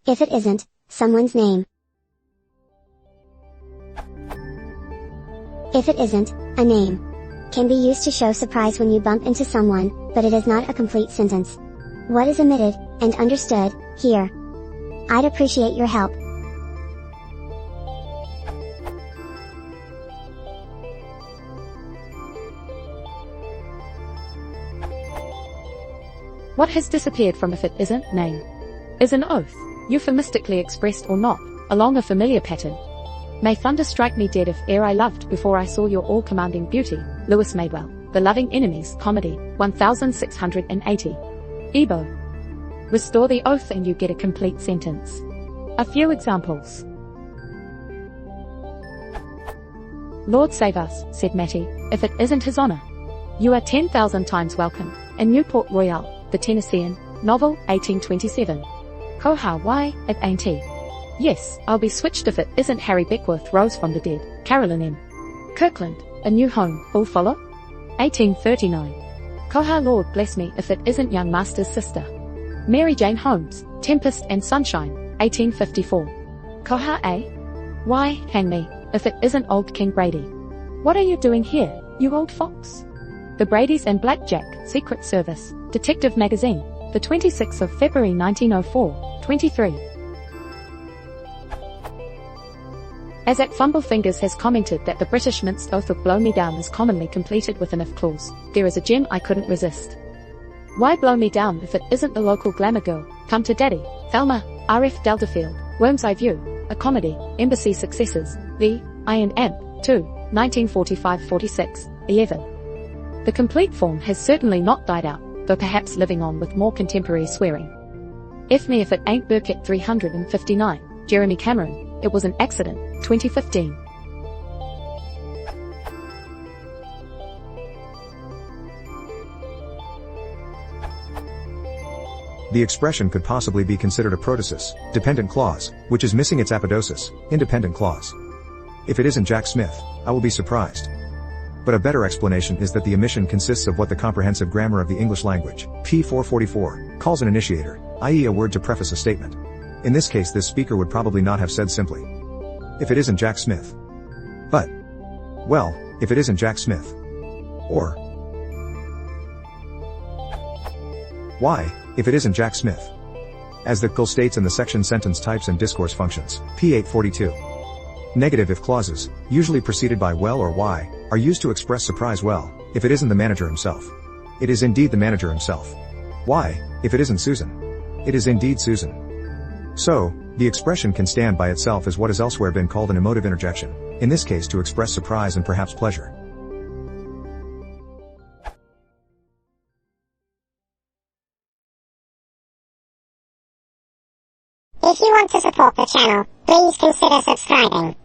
if it isn't someone's name. If it isn't a name, can be used to show surprise when you bump into someone, but it is not a complete sentence. What is omitted and understood here? I'd appreciate your help. What has disappeared from if it isn't name? Is an oath, euphemistically expressed or not, along a familiar pattern. May thunder strike me dead if e'er I loved before I saw your all-commanding beauty. Lewis Madewell, The Loving Enemies, Comedy, 1680. Ebo. Restore the oath and you get a complete sentence. A few examples. Lord save us, said Matty, if it isn't his honor. You are 10,000 times welcome. In Newport Royale, The Tennessean, novel, 1827. Koha, why, it ain't he. Yes, I'll be switched if it isn't Harry Beckworth rose from the dead. Carolyn M. Kirkland, A New Home, Bullfollow, 1839. Koha, Lord bless me if it isn't young Master's sister. Mary Jane Holmes, Tempest and Sunshine, 1854. Koha A. Why, hang me, if it isn't old King Brady. What are you doing here, you old fox? The Bradys and Blackjack, Secret Service, Detective Magazine, the 26th of February 1904, 23. As at Fumblefingers has commented that the British minced oath of blow me down is commonly completed with an if clause, there is a gem I couldn't resist. Why blow me down if it isn't the local glamour girl, Come to Daddy, Thelma, R.F. Deltafield, Worm's Eye View, a comedy, Embassy Successes, The, I and Amp, 2, 1945-46, 11. The complete form has certainly not died out, though perhaps living on with more contemporary swearing. F me if it ain't Burkett 359, Jeremy Cameron, It Was an Accident, 2015. The expression could possibly be considered a protasis, dependent clause, which is missing its apodosis, independent clause. If it isn't Jack Smith, I will be surprised. But a better explanation is that the omission consists of what the comprehensive grammar of the English language, p. 444, calls an initiator, i.e. a word to preface a statement. In this case this speaker would probably not have said simply, if it isn't Jack Smith. But, well, if it isn't Jack Smith. Or, why, if it isn't Jack Smith. As the GL states in the section Sentence Types and Discourse Functions, p. 842. Negative if clauses, usually preceded by well or why, are used to express surprise well, if it isn't the manager himself. It is indeed the manager himself. Why, if it isn't Susan. It is indeed Susan. So, the expression can stand by itself as what has elsewhere been called an emotive interjection, in this case to express surprise and perhaps pleasure. If you want to support the channel, please consider subscribing.